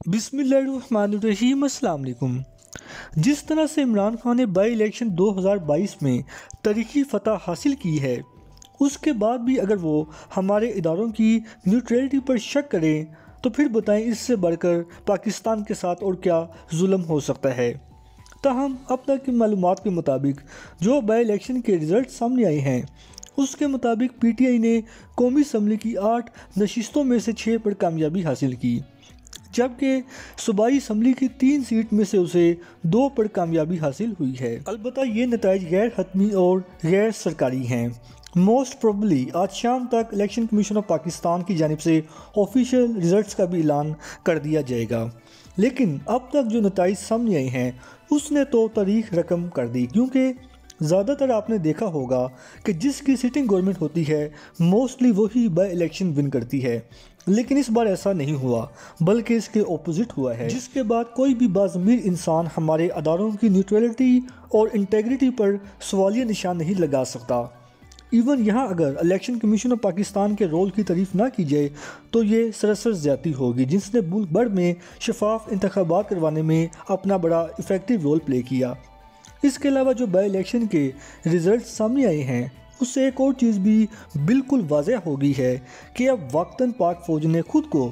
बिस्मिल्लाहिर्रहमानिर्रहीम। अस्सलाम वालेकुम। जिस तरह से इमरान खान ने बाई इलेक्शन 2022 में तारीखी फतह हासिल की है, उसके बाद भी अगर वो हमारे इदारों की न्यूट्रलिटी पर शक करें तो फिर बताएं इससे बढ़कर पाकिस्तान के साथ और क्या जुल्म हो सकता है। ताहम अब तक की मालूमात के मुताबिक जो बाई इलेक्शन के रिज़ल्ट सामने आए हैं, उसके मुताबिक PTI ने कौमी असम्बली की 8 नशिस्तों में से 6 पर कामयाबी हासिल की, जबकि सूबाई असम्बली की 3 सीट में से उसे 2 पर कामयाबी हासिल हुई है। अलबत्ता ये नताइज गैर हतमी और गैर सरकारी हैं। मोस्ट प्रोबेबली आज शाम तक इलेक्शन कमीशन ऑफ पाकिस्तान की जानिब से ऑफिशियल रिजल्ट्स का भी ऐलान कर दिया जाएगा, लेकिन अब तक जो नताइज सामने आए हैं उसने तो तारीख रकम कर दी, क्योंकि ज़्यादातर आपने देखा होगा कि जिसकी सिटिंग गवर्नमेंट होती है मोस्टली वही बाई इलेक्शन विन करती है, लेकिन इस बार ऐसा नहीं हुआ, बल्कि इसके ऑपोजिट हुआ है, जिसके बाद कोई भी बाज़मीर इंसान हमारे अदारों की न्यूट्रलिटी और इंटेग्रिटी पर सवालिया निशान नहीं लगा सकता। इवन यहाँ अगर इलेक्शन कमीशन ऑफ पाकिस्तान के रोल की तारीफ ना की जाए तो ये सरासर ज़्यादती होगी, जिसने मुल्क भर में शफाफ इंतखाबात करवाने में अपना बड़ा इफ़ेक्टिव रोल प्ले किया। इसके अलावा जो बाई इलेक्शन के रिज़ल्ट सामने आए हैं उससे एक और चीज़ भी बिल्कुल वाज़ेह हो गई है कि अब वक्तन पाक फ़ौज ने खुद को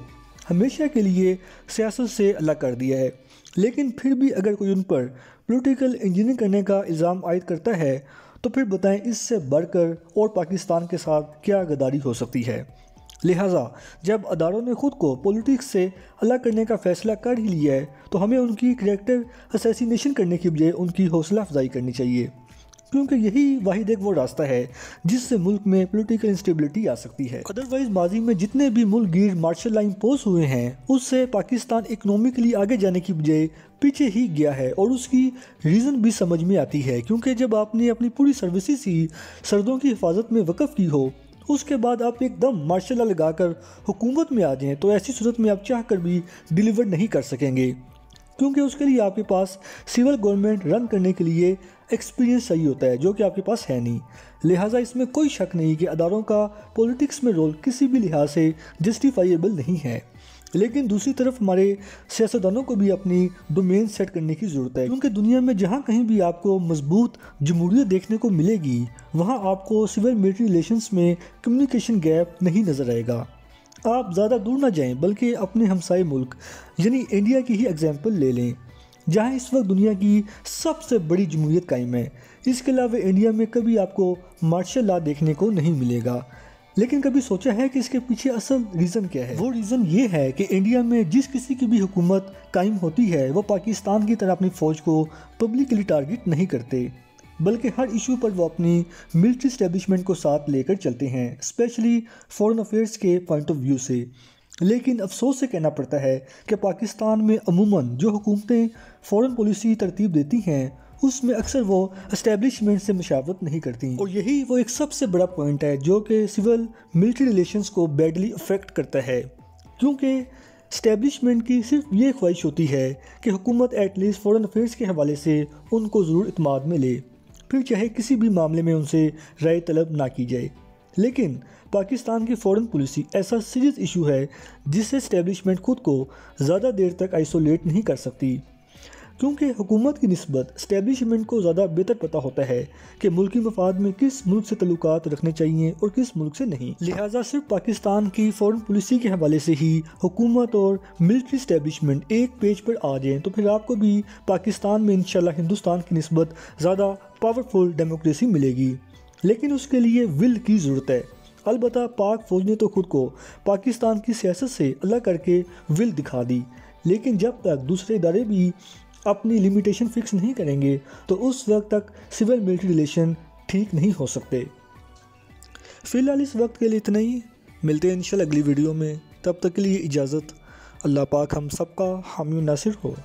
हमेशा के लिए सियासत से अलग कर दिया है, लेकिन फिर भी अगर कोई उन पर पॉलिटिकल इंजीनियरिंग करने का इल्ज़ाम आयद करता है तो फिर बताएं इससे बढ़कर और पाकिस्तान के साथ क्या गद्दारी हो सकती है। लिहाजा जब अदारों ने ख़ुद को पॉलिटिक्स से अलग करने का फ़ैसला कर ही लिया है तो हमें उनकी करैक्टर असैसिनेशन करने की बजाय उनकी हौसला अफजाई करनी चाहिए, क्योंकि यही वाहिद एक वो रास्ता है जिससे मुल्क में पॉलिटिकल इंस्टेबिलिटी आ सकती है। अदरवाइज़ माजी में जितने भी मुल्क गिर मार्शल लाइन पोस्ट हुए हैं उससे पाकिस्तान इकनॉमिकली आगे जाने की बजाय पीछे ही गया है, और उसकी रीज़न भी समझ में आती है, क्योंकि जब आपने अपनी पूरी सर्विसेज ही सरदों की हिफाजत में वक़फ़ की हो उसके बाद आप एकदम मार्शल लॉ लगाकर हुकूमत में आ जाएं तो ऐसी सूरत में आप चाह कर भी डिलीवर नहीं कर सकेंगे, क्योंकि उसके लिए आपके पास सिविल गवर्नमेंट रन करने के लिए एक्सपीरियंस चाहिए होता है, जो कि आपके पास है नहीं। लिहाजा इसमें कोई शक नहीं कि अदारों का पॉलिटिक्स में रोल किसी भी लिहाज से जस्टिफाइएबल नहीं है, लेकिन दूसरी तरफ हमारे सियासतदानों को भी अपनी डोमेन सेट करने की ज़रूरत है, क्योंकि दुनिया में जहाँ कहीं भी आपको मजबूत जमहूरियत देखने को मिलेगी वहाँ आपको सिविल मिलिट्री रिलेशंस में कम्युनिकेशन गैप नहीं नज़र आएगा। आप ज़्यादा दूर ना जाएं बल्कि अपने हमसाए मुल्क यानी इंडिया की ही एग्जांपल ले लें, जहां इस वक्त दुनिया की सबसे बड़ी जमहूरियत कायम है। इसके अलावा इंडिया में कभी आपको मार्शल लॉ देखने को नहीं मिलेगा, लेकिन कभी सोचा है कि इसके पीछे असल रीज़न क्या है? वो रीज़न ये है कि इंडिया में जिस किसी की भी हुकूमत कायम होती है वो पाकिस्तान की तरह अपनी फ़ौज को पब्लिकली टारगेट नहीं करते, बल्कि हर इशू पर वो अपनी मिलिट्री स्टैब्लिशमेंट को साथ लेकर चलते हैं, स्पेशली फॉरेन अफेयर्स के पॉइंट ऑफ व्यू से। लेकिन अफसोस से कहना पड़ता है कि पाकिस्तान में अमूमन जो हुकूमतें फ़ॉरेन पॉलिसी तरतीब देती हैं उसमें अक्सर वो एस्टेब्लिशमेंट से मुशावरत नहीं करती, और यही वो एक सबसे बड़ा पॉइंट है जो कि सिविल मिलिट्री रिलेशंस को बैडली अफेक्ट करता है, क्योंकि एस्टेब्लिशमेंट की सिर्फ ये ख्वाहिश होती है कि हुकूमत एटलीस्ट फॉरेन अफेयर्स के हवाले से उनको ज़रूर इत्माद में ले, फिर चाहे किसी भी मामले में उनसे राय तलब ना की जाए। लेकिन पाकिस्तान की फ़ॉरेन पॉलिसी ऐसा सीरियस इशू है जिससे एस्टेब्लिशमेंट खुद को ज़्यादा देर तक आइसोलेट नहीं कर सकती, क्योंकि हुकूमत की निस्बत एस्टेब्लिशमेंट को ज़्यादा बेहतर पता होता है कि मुल्की मफाद में किस मुल्क से तल्लुकात रखने चाहिए और किस मुल्क से नहीं। लिहाजा सिर्फ पाकिस्तान की फ़ॉरेन पॉलिसी के हवाले से ही हुकूमत और मिलिट्री एस्टेब्लिशमेंट एक पेज पर आ जाएँ तो फिर आपको भी पाकिस्तान में इंशाल्लाह हिंदुस्तान की निस्बत ज़्यादा पावरफुल डेमोक्रेसी मिलेगी, लेकिन उसके लिए विल की ज़रूरत है। अलबत्ता पाक फ़ौज ने तो खुद को पाकिस्तान की सियासत से अलग करके विल दिखा दी, लेकिन जब तक दूसरे इदारे भी अपनी लिमिटेशन फिक्स नहीं करेंगे तो उस वक्त तक सिविल मिलिट्री रिलेशन ठीक नहीं हो सकते। फ़िलहाल इस वक्त के लिए इतना ही, मिलते हैं इंशाल्लाह अगली वीडियो में, तब तक के लिए इजाज़त। अल्लाह पाक हम सबका हामी नासिर हो।